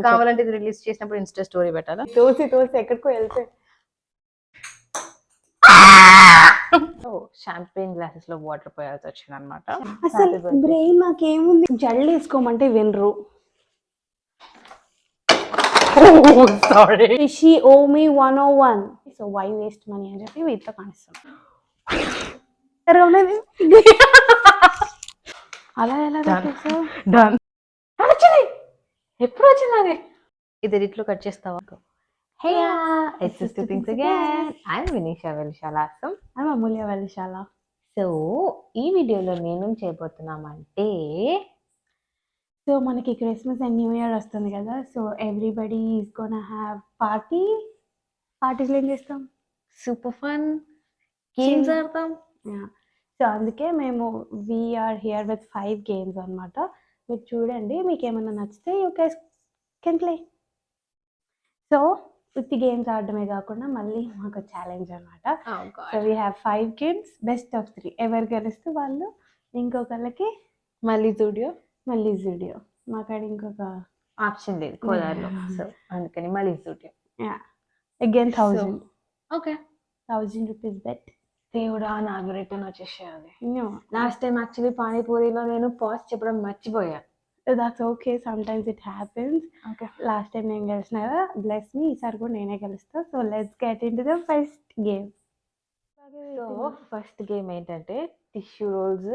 కావాలంటే ఇది రిలీజ్ చేసినప్పుడు ఇన్స్టా స్టోరీ పెట్టాలా? తోసి ఎక్కడికో వెళ్తే షాంపెయిన్ గ్లాసెస్ లో వాటర్ పోయాల్సి వచ్చింది అనమాట. అసలు బ్రెయిన్ నాకేముంది, జల్లు వేసుకోమంటే వినరు. Sorry. She owe me 101, so why waste money అని చెప్పి వీటితో కానిస్తాం. అలా ఎలా పెట్టేసావు? డన్. ఎప్పుడు వచ్చింది అది? ఇది ఎడిట్లో కట్ చేస్తావా? Hey, it's Sister Things again. I'm Vinisha Velishalasam. I'm Amulya Velishala. So ఈ వీడియోలో నేను చేయబోతున్నామంటే, సో మనకి క్రిస్మస్ అండ్ న్యూ ఇయర్ వస్తుంది కదా, so everybody is gonna have పార్టీస్లో ఏం చేస్తాం? సూపర్ ఫన్ గేమ్స్ ఆడతాం. సో అందుకే మేము వీఆర్ హియర్ విత్ 5 గేమ్స్ అనమాట. మీరు చూడండి, మీకు ఏమైనా నచ్చితే you guys can play. So ఉత్తి గేమ్స్ ఆడడమే కాకుండా మళ్ళీ మాకు ఛాలెంజ్ అనమాట. So we have 5 games, best of 3. ఎవరు గెలిస్తే వాళ్ళు ఇంకొకళ్ళకి మళ్ళీ జూడియో మాకాడ ఇంకొక ఆప్షన్ లేదు కోదారిలో, సో అందుకని మళ్ళీ Zudio. Again 1000. Okay, 1000 rupees bet. దేవుడా, నాకు రిటర్న్ వచ్చేసేయాలి. లాస్ట్ టైం యాక్చువల్లీ పానీపూరిలో నేను పాస్ చెప్పడం మర్చిపోయా. That's okay, sometimes it happens. Okay, last time నేను గెలిచిన కదా, బ్లెస్ మీ, ఈసారి కూడా నేనే గెలుస్తా. So let's get into the first game. So first game ఏంటంటే, టిష్యూ రోల్స్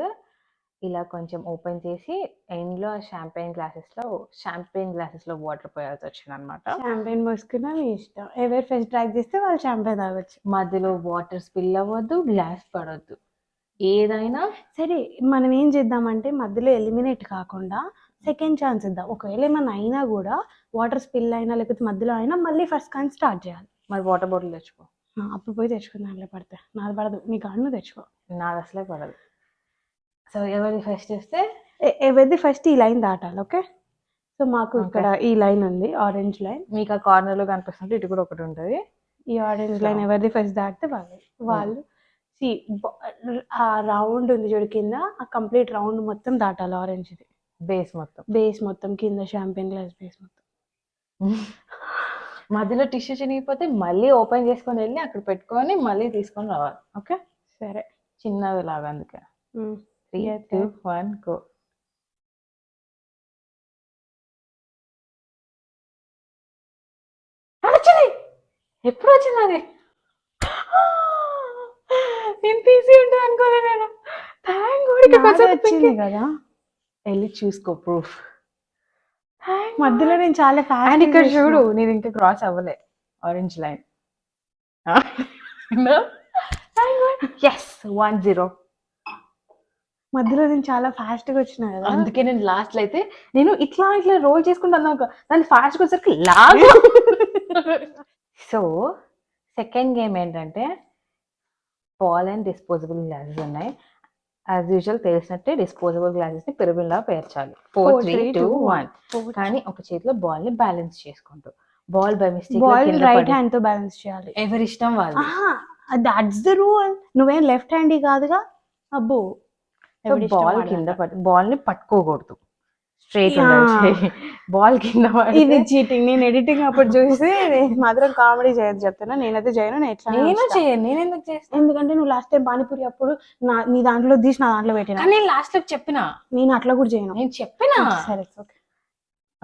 ఇలా కొంచెం ఓపెన్ చేసి ఎండ్లో షాంపెయిన్ గ్లాసెస్లో వాటర్ పోయాల్సి వచ్చింది అనమాట. షాంపెయిన్ పోసుకున్నా మీ ఇష్టం, ఎవరు ఫస్ట్ ట్రాక్ చేస్తే వాళ్ళు షాంపెయిన్ తాగొచ్చు. మధ్యలో వాటర్ స్పిల్ అవ్వద్దు, గ్లాస్ పడవద్దు, ఏదైనా సరే. మనం ఏం చేద్దామంటే మధ్యలో ఎలిమినేట్ కాకుండా సెకండ్ ఛాన్స్ ఇద్దాం. ఒకవేళ ఏమన్నా అయినా కూడా, వాటర్ స్పిల్ అయినా లేకపోతే మధ్యలో అయినా మళ్ళీ ఫస్ట్ కానీ స్టార్ట్ చేయాలి. మరి వాటర్ బాటిల్ తెచ్చుకో. అప్పుడు పోయి తెచ్చుకుందాం, దాంట్లో పడితే. నాది పడదు, నీ కాళ్ళు తెచ్చుకో. నాది అసలే పడదు. సో ఎవరిది ఫస్ట్ వస్తే ఎవరిది ఫస్ట్ ఈ లైన్ దాటాలి. ఓకే, సో మాకు ఇక్కడ ఈ లైన్ ఉంది, ఆరెంజ్ లైన్. మీకు ఆ కార్నర్లో కనిపిస్తుంది, ఇటు కూడా ఒకటి ఉంటుంది. ఈ ఆరెంజ్ లైన్ ఎవరిది ఫస్ట్ దాటితే వాళ్ళు ఆ రౌండ్ ఉంది చూడు కింద, ఆ కంప్లీట్ రౌండ్ మొత్తం దాటాలి. ఆరెంజ్ది బేస్ మొత్తం కింద షాంపెయిన్ గ్లాస్ బేస్ మొత్తం. మధ్యలో టిష్యూ చినిగిపోతే మళ్ళీ ఓపెన్ చేసుకొని వెళ్ళి అక్కడ పెట్టుకొని మళ్ళీ తీసుకొని రావాలి. ఓకే, సరే. చిన్నది లాగా, అందుకే 3, 2, 1 గో. ఎప్పుడు వచ్చింది అది? ఎంత ఈజీ ఉంటుంది అనుకోలే నేను. వచ్చింది కదా, వెళ్ళి చూసుకో ప్రూఫ్. మధ్యలో నేను చాలా అండ్ ఇక్కడ చూడు, నేను ఇంకా క్రాస్ అవ్వలే ఆరెంజ్ లైన్. ఎస్ 1-0. మధ్యలో నేను చాలా ఫాస్ట్గా వచ్చినా కదా, అందుకే నేను లాస్ట్లో అయితే నేను ఇట్లా రోల్ చేసుకుంటాను, దాన్ని ఫాస్ట్గా వచ్చేసరికి లాగ్. సో సెకండ్ గేమ్ ఏంటంటే, బాల్ అండ్ డిస్పోజబుల్ గ్లాసెస్ ఉన్నాయి. యాజ్ యూజువల్ తెలిసినట్టే డిస్పోజబుల్ గ్లాసెస్ ని పిరమిడ్లా పేర్చాలి. 4, 3, 2, 1. కానీ ఒక చేతిలో బాల్ ని బ్యాలెన్స్ చేసుకుంటూ, ball by mistake right hand తో బ్యాలెన్స్ చేయాలి. ఎవరి ఇష్టం వాళ్ళు. That's the rule. నువ్వేం లెఫ్ట్ హ్యాండ్ కాదుగా. అబ్బో, బాల్ కింద బాల్ ని పట్టుకోకూడదు, స్ట్రైట్ ఉండాలి. బాల్ కింద ఇది చీటింగ్. నేను ఎడిటింగ్ అప్పుడు చూసి మాత్రం కామెడీ చేయదు చెప్తున్నా. నేనైతే చేయను, నేను ఎందుకు చేస్తాను? ఎందుకంటే నువ్వు లాస్ట్ టైం పానీపూరి అప్పుడు నీ దాంట్లో తీసి నా దాంట్లో పెట్టినా. నేను లాస్ట్ లో చెప్పినా, నేను అట్లా కూడా చేయను. నేను చెప్పినా. సరే,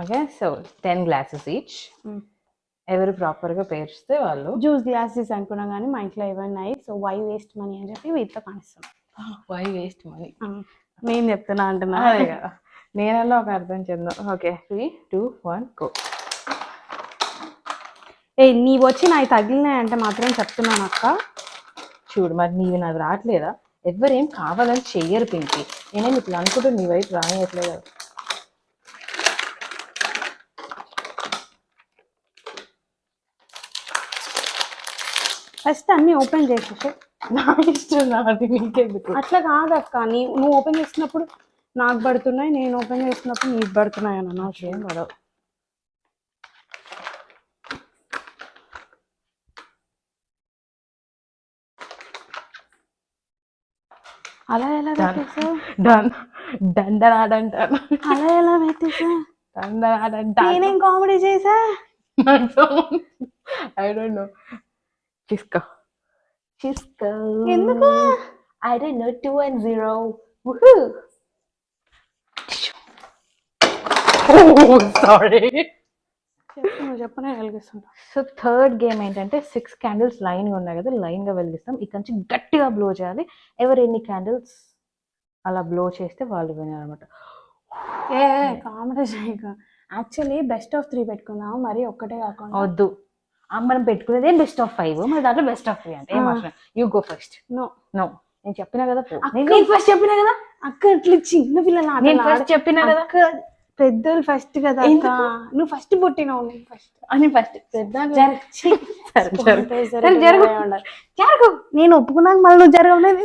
ఓకే. So 10 glasses each. ఎవరు ప్రాపర్ గా పేర్చితే వాళ్ళు. జ్యూస్ గ్లాసెస్ అనుకున్నాం కానీ మా ఇంట్లో ఏమన్నాయి, సో వై వేస్ట్ మనీ అని చెప్పి వీటితో కానిస్తాం. వై వేస్ట్ మనీ నేను చెప్తున్నా అంటున్నా కదా, నేనల్లా ఒక అర్థం చెందాం. Okay, 3, 2, 1 go. నీవు వచ్చి నాకు తగిలినాయి అంటే మాత్రం చెప్తున్నాను అక్క. చూడు, మరి నీవి నాకు రావట్లేదా? ఎవరేం కావాలని చెయ్యరు పింకి. నేనేం ఇట్లా అనుకుంటూ నీ వైపు రానియట్లేదు. ఫస్ట్ అన్ని ఓపెన్ చేసేసి. నా ఇష్టం, నాది, నీకెందుకు? అట్లా కాదక్క, నువ్వు ఓపెన్ చేసినప్పుడు నాకు పడుతున్నాయి, నేను ఓపెన్ చేసినప్పుడు నీకు పడుతున్నాయి అన్న. నాకేం పడవు. అలా ఎలా పెట్టేసా? డంటాను. అలా ఎలా పెట్టేసా? నేనేం కామెడీ చేసా? I don't know. Chisco. ఎందుకు? I don't know. 2-0. Woohoo! Oh, sorry. చెప్పనే వెలిగిస్తుంటా. సో థర్డ్ గేమ్ ఏంటంటే 6 క్యాండిల్స్ లైన్ ఉన్నాయి కదా, లైన్ గా వెలిగిస్తాం. ఇక్కడ నుంచి గట్టిగా బ్లో చేయాలి. ఎవరు ఎన్ని క్యాండిల్స్ అలా బ్లో చేస్తే వాళ్ళు విన్నారు అనమాట. కామెడీ చేయక. యాక్చువల్లీ బెస్ట్ ఆఫ్ 3 పెట్టుకుందాం, మరి ఒక్కటే కాకుండా. వద్దు, మనం పెట్టుకునేది బెస్ట్ ఆఫ్ 5, మరి దాంట్లో బెస్ట్ ఆఫ్ 3 అంటే ఏం అవసరం. You go first. నో నేను చెప్పినా కదా, నేను ఫస్ట్ చెప్పినా కదా అక్క. ఇట్లా చిన్న పిల్లలు నేను ఫస్ట్ చెప్పినా కదా. పెద్దోళ్ళు ఫస్ట్ కదా అక్క. నువ్వు ఫస్ట్ పుట్టినావు. నేను ఫస్ట్ అని ఫస్ట్ పెద్ద జరగవు. నేను ఒప్పుకున్నాను, మళ్ళీ నువ్వు జరగలేదు.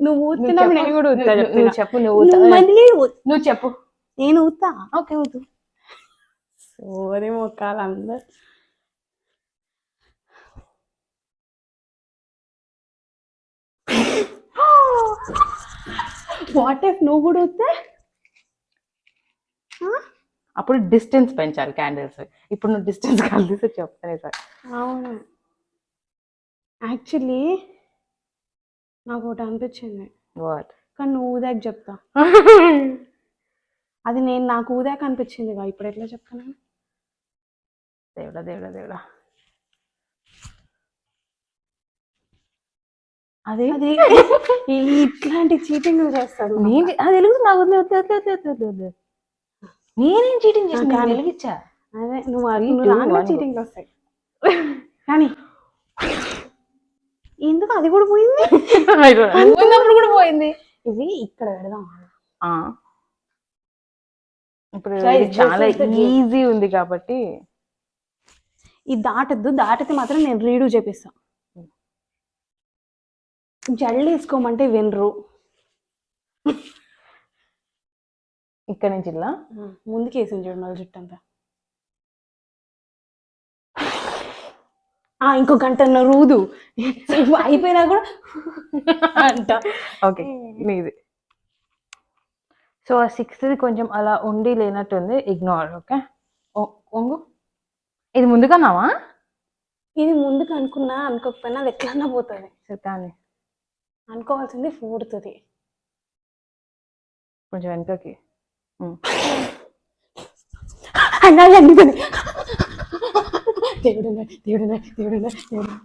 నువ్వు ఊతున్నావు, నేను కూడా ఊతా. నువ్వు చెప్పు. నువ్వు చెప్పు. నేను ఊతా. ఓకే, ఊతు. సోరే మొక్కాలి అందరు. వాట్ ఇఫ్ నువ్వు కూడా వస్తే? అప్పుడు డిస్టెన్స్ పెంచాలి క్యాండిల్స్. ఇప్పుడు నువ్వు డిస్టెన్స్ కలిసి చెప్తానే సార్. అవును, యాక్చువల్లీ నాకు ఒకటి అనిపించింది. వాట్? కానీ నువ్వు ఊదాక చెప్తా. అది నాకు ఊదాక అనిపించింది. ఇప్పుడు ఎట్లా చెప్తాను? దేవుడా దేవుడా దేవుడా. అదే ఇట్లాంటి చీటింగ్ చేస్తాను. అది వెలుగు నాకు నేనేం చీటింగ్ చేసిన? వెలిగించా. అదే నువ్వు చీటింగ్ వస్తాయి కానీ ఎందుకు అది కూడా పోయింది? పోయినప్పుడు కూడా పోయింది. ఇది ఇక్కడ పెడదాం. ఇప్పుడు చాలా ఈజీ ఉంది కాబట్టి ఇది దాటద్దు. దాటితే మాత్రం నేను రీడూ చేపిస్తాను. జల్లు వేసుకోమంటే వినరు. ఇక్కడ నుంచి ఇలా ముందుకు వేసింది చూడు మళ్ళీ జుట్టు అంతా. ఇంకో గంట రూదు అయిపోయినా కూడా అంట. ఓకే, మీది. సో ఆ 6th కొంచెం అలా ఉండి లేనట్టుంది. ఇగ్నోర్. ఓకే, ఒంగు. ఇది ముందుకన్నావా? ఇది ముందుకు అనుకున్నా, అనుకోకపోయినా అది ఎట్లన్నా పోతుంది. కానీ అనుకోవాల్సింది 4th. కొంచెం వెనకకి.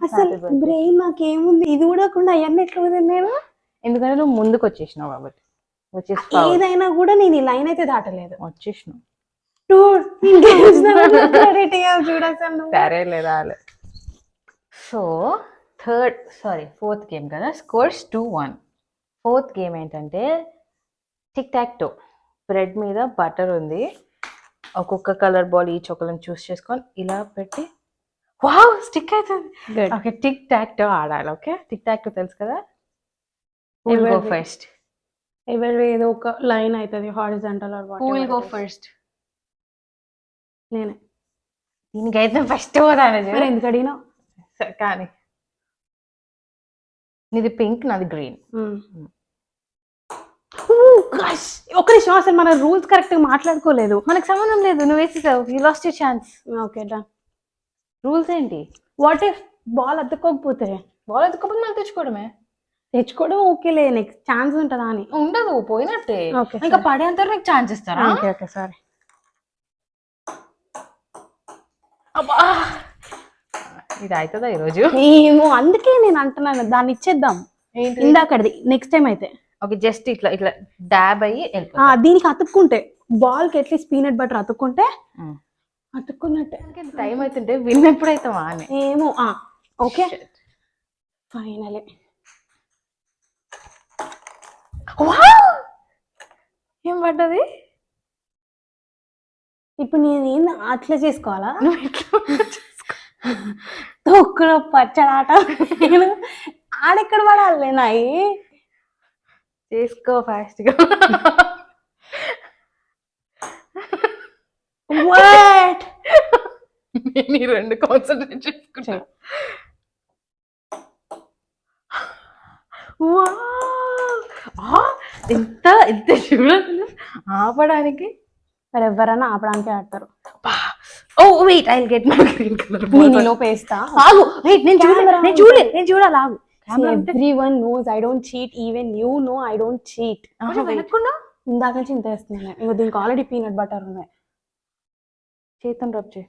అసలు బ్రెయిన్ నాకేముంది ఇది చూడకుండా అవన్నీ ఎట్లా వదిలేదు నేను? ఎందుకంటే నువ్వు ముందుకు వచ్చేసినావు కాబట్టి. ఏదైనా కూడా నేను ఈ లైన్ అయితే దాటలేదు. వచ్చేసినావు. సరే లేదా? సో 4th గేమ్ కదా, స్కోర్స్ 2-1. 4th గేమ్ ఏంటంటే టిక్ టాక్ టో. బ్రెడ్ మీద బటర్ ఉంది. ఒక్కొక్క కలర్ బాల్ ఈచ్ ఒకరిని చూస్ చేసుకొని ఇలా పెట్టి వావ్ స్టిక్ అవుతుంది. ఓకే, టిక్ టాక్ టో ఆడాలి. ఓకే, టిక్ టాక్ టో తెలుసు కదా. Go first. ఎవరి ఏదో ఒక లైన్ అవుతుంది horizontal or what. Go first. నేనే. దీనికైతే ఫస్ట్ పోదాను. ఎందుకు అడిగినా? కానీ నీది పింక్, నాది గ్రీన్. ఒక నిమిషం, అసలు మన రూల్స్ కరెక్ట్ గా మాట్లాడుకోలేదు. మనకు సంబంధం లేదు. నువ్వు వేసేసావు. You lost your chance. Okay done. Rules ఏంటి? వాట్ ఇఫ్ బాల్ అతుక్కోకపోతే? బాల్ అతుక్కోకపోతే మనం తెచ్చుకోవడం ఓకేలే. నెక్స్ట్ ఛాన్స్ ఉంటుందా అని? ఉండదు, పోయినట్టే. ఇంకా పడేంత నీకు ఛాన్స్ ఇస్తారా? Okay sorry. అబ్బా, ఇది అవుతుందా ఈరోజు? ఏమో, అందుకే నేను అంటున్నాను దాన్ని ఇచ్చేద్దాం. ఇందాకది నెక్స్ట్ టైం అయితే. ఓకే, జస్ట్ ఇట్లా ఇట్లా డాబ్ అయ్యి దీనికి అతుక్కుంటే బాల్ కి ఎట్లీస్ట్ పీనట్ బటర్ అతుక్కుంటే అతుక్కున్నట్టే. టైం అవుతుంటే విన్ ఎప్పుడైతావా అని. ఏమో. ఓకే ఫైనలే. ఏం పడ్డది? ఇప్పుడు నేను ఏంది అట్లా చేసుకోవాలా? తొక్కులో పచ్చడాట ఆడెక్కడ పడాలి? నాయి చేసుకో ఫాస్ట్ గా. నేను 2 కాన్సన్ట్రేట్ చేసుకుంటా. ఇంత ఇంత చూడదు ఆపడానికి. మరి ఎవరైనా ఆపడానికి ఆడతారు. Oh wait I will get my green colour నేను ఈలోపు వేస్తా. ఆగు వెయిట్ నేను చూడలే నేను చూడాలి ఆగు. Everyone knows I don't cheat, even you know I don't cheat. వెనక్కుండా ఇందాక నుంచి ఇంత వేస్తున్నాను. ఇంకో దీనికి ఆల్రెడీ పీనట్ బటర్ ఉన్నాయి. చేతం రబ్ చేయి.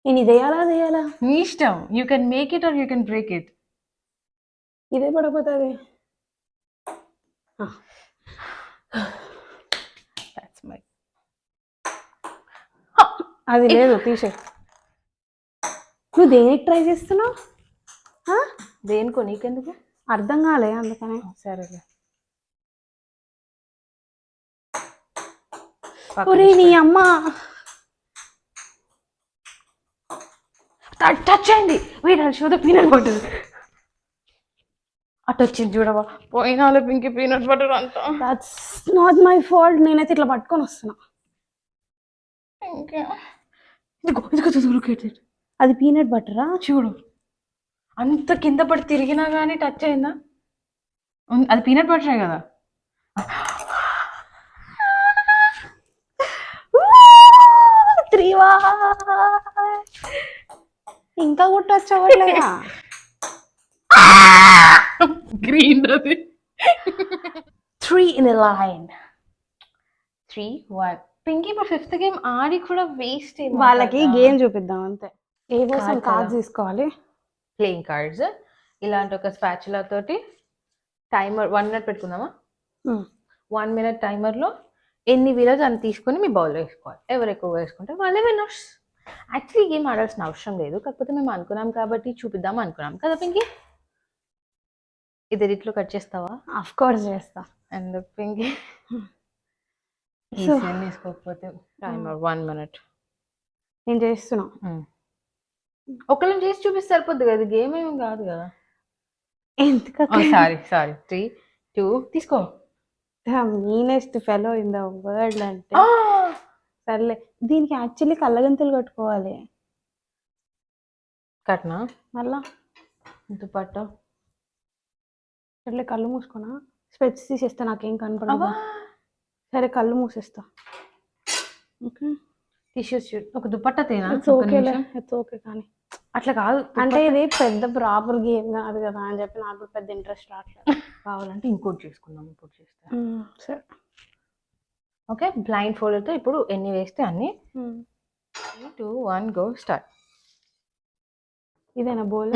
నేను ఇదేయాలా అదేయాలా నీ ఇష్టం. You can make it or you can break it. ఇదే పడిపోతుంది. అది లేదు తీసే. నువ్వు దేనికి ట్రై చేస్తున్నావు? దేనికో నీకెందుకు అర్థం కాలే అందుకనే. సరేలే. ఒరే నీ అమ్మ టచ్ అయింది. Wait I'll show the peanut butter. అటు వచ్చింది చూడవా పోయినాలే పింకి పీనట్ బటర్ అంతా. That's not my fault. నేనైతే ఇట్లా పట్టుకొని వస్తున్నా. అది పీనట్ బటరా? చూడు అంత కింద పడి తిరిగినా కానీ టచ్ అయిందా? అది పీనట్ బటరే కదా. ఇంకా కొట్టొచ్చవట్లేదా? గ్రీన్ అది 3 in a line. 3-1. పింకీ ఇప్పుడు 5th గేమ్ ఆడి కూడా వేస్ట్. వాళ్ళకి గేమ్ చూపిద్దాం అంతే. ఏ కోసం కార్డ్స్ తీసుకోవాలి? Playing cards. ఇలాంటి ఒక స్పాచులా తోటి టైమర్ 1 minute పెట్టుకుందామా? 1 minute టైమర్లో ఎన్ని వీలర్స్ అని తీసుకొని మీ బౌల్లో వేసుకోవాలి. ఎవరు ఎక్కువ వేసుకుంటే వాళ్ళే విన్నర్స్. యాక్చువల్లీ గేమ్ ఆడాల్సిన అవసరం లేదు, కాకపోతే మేము అనుకున్నాం కాబట్టి చూపిద్దాం అనుకున్నాం కదా పింకీ. ఇది ఎడిట్లో కట్ చేస్తావా? ఆఫ్ కోర్స్ చేస్తా. అండ్ పింకీ వేసుకోకపోతే టైమర్ 1 minute. నేను చేస్తున్నా. ఒకళ్ళని చేసి చూపిస్తే సరిపోద్ది కదా, గేమ్ ఏమి కాదు కదా. ఎందుకు? సారీ 3, 2 తీసుకో. మీనెస్ట్ ఫెలో ఇన్ ద వరల్డ్ అంటే సర్లే. దీనికి యాక్చువల్లీ కళ్ళగంతులు కట్టుకోవాలి. కట్నా మళ్ళా దుపట్ట. సర్లే కళ్ళు మూసుకున్నా. స్పెట్స్ తీసేస్తా నాకేం కనపడదు. సరే కళ్ళు మూసేస్తా. ఓకే టిష్యూస్ ఒక దుపట్టా తేనా? ఇట్స్ ఓకే కానీ అట్లా కాదు అంటే ఇది పెద్ద ప్రాపర్ గేమ్ కాదు కదా అని చెప్పి నాకు పెద్ద ఇంట్రెస్ట్ రావట్లేదు. కావాలంటే ఇంకోటి చేసుకుందాం. ఇంకోటి చేస్తా. సరే ఓకే బ్లైండ్ ఫోల్డర్తో ఇప్పుడు ఎన్ని వేస్తే అన్ని. 3, 2, 1 గో స్టార్ట్. ఇదేనా బోల్?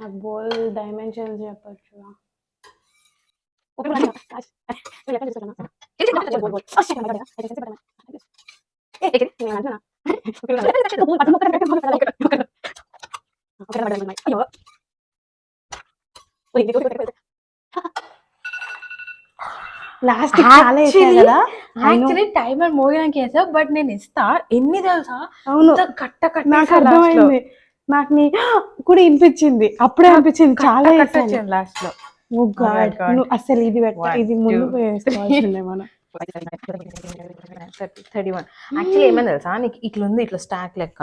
నాకు బోల్ డైమెన్షన్స్ చెప్పచ్చు. లాస్ట్ కదా యాక్చువల్లీ టైమర్ మోయడానికి వేసా, బట్ నేను ఇస్తా ఎన్ని తెలుసా. అవును కట్ట నాకు అర్థమైంది. నాకు నీ కూడా వినిపించింది. అప్పుడే అనిపించింది చాలా లాస్ట్ లో. అసలు ఇది ఇది ముందు వేసుకోవాల్సిందే మనం. 31. యాక్చువల్లీ ఏమైంది తెలుసా, నీకు ఇట్లా ఉంది ఇట్లా స్టాక్ లెక్క.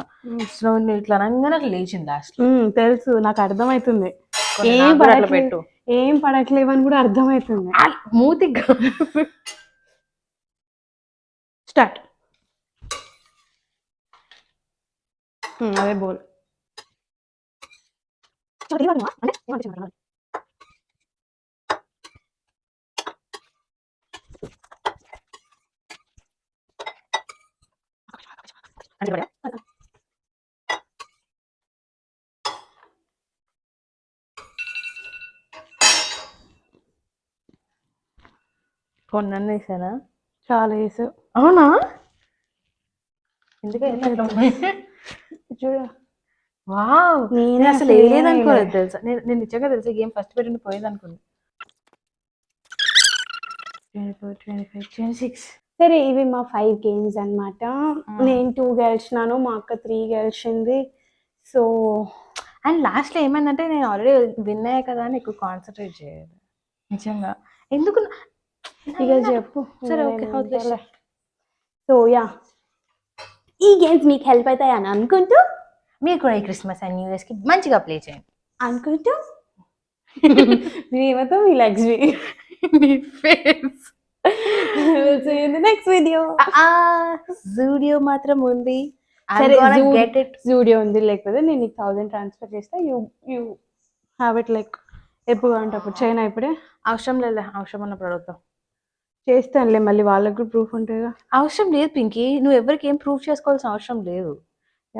సో నువ్వు ఇట్లా అనగానే అట్లా లేచింది లాస్ట్. తెలుసు నాకు అర్థమవుతుంది. పెట్టు ఏం పడట్లేవని కూడా అర్థమవుతుంది. మూతి స్టార్ట్. అదే బోల్. కొన్ని వేసానా? చాలా వేసు. అవునా? ఎందుకంటే చూడ వావ్, నేను అసలు వేయలేదు అనుకోలేదు తెలుసా. నేను నిజంగా తెలుసా గేమ్ ఫస్ట్ పెట్టింది పోయేది అనుకున్నా. 24, 25, 26. సరే ఇవి మా 5 గేమ్స్ అన్నమాట. నేను 2 గెలిచినాను, మా అక్క 3 గెలిచింది. సో అండ్ లాస్ట్లో ఏమైందంటే నేను ఆల్రెడీ విన్ అయ్యా కదా అని ఎక్కువ కాన్సన్ట్రేట్ చేయలేదు నిజంగా. ఎందుకు ఇక చెప్పు. సరే, ఓకే, వదిలేసి. సో యా, ఈ గేమ్స్ మీకు హెల్ప్ అవుతాయి అని అనుకుంటూ మీరు కూడా ఈ క్రిస్మస్ అండ్ న్యూ ఇయర్స్ కి మంచిగా ప్లే చేయండి. అనుకుంటూ మేమతో మీ లక్ష్మి. మీ ఫేస్. Next video. జూడియో మాత్రం ఉంది. సరే, గెట్ ఇట్. జూడియో ఉంది, లేకపోతే నేను నీకు 1000 ట్రాన్స్ఫర్ చేస్తా. యూ హ్యావ్ ఇట్ లైక్ ఎప్పుడు అంటే అప్పుడు. చైనా ఇప్పుడే అవసరం లేదు, అవసరం ఉన్నప్పుడు అడుగుతాం. చేస్తానులే, మళ్ళీ వాళ్ళకు కూడా ప్రూఫ్ ఉంటుందిగా. అవసరం లేదు పింకీ, నువ్వు ఎవరికి ఏం ప్రూఫ్ చేసుకోవాల్సిన అవసరం లేదు.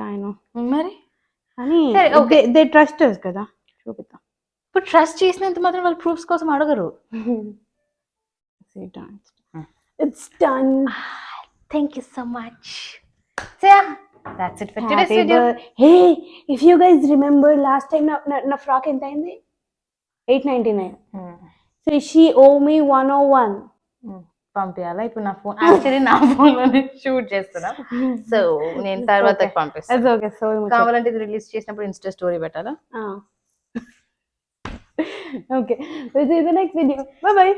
ఆయన మరి కానీ సరే, okay. దే ట్రస్ట్ కదా, చూపిద్దాం. ఇప్పుడు ట్రస్ట్ చేసినంత మాత్రం వాళ్ళు ప్రూఫ్స్ కోసం అడగరు. It's done. Thank you so much. So yeah, that's it for today's video. Hey, if you guys remember last time na frock ఎంత అయింది? 899. So she owe me 101. పంపించాలా ఇప్పుడు నా ఫోన్? యాక్చువల్లీ నా ఫోన్ లోనే షూట్ చేస్తున్నా, so నేను తర్వాత పంపిస్తాను. Okay, so కావాలంటే ఇది రిలీజ్ చేసినప్పుడు ఇన్స్టా స్టోరీ పెట్టాలా? Okay, we'll see you in the next video. Bye bye.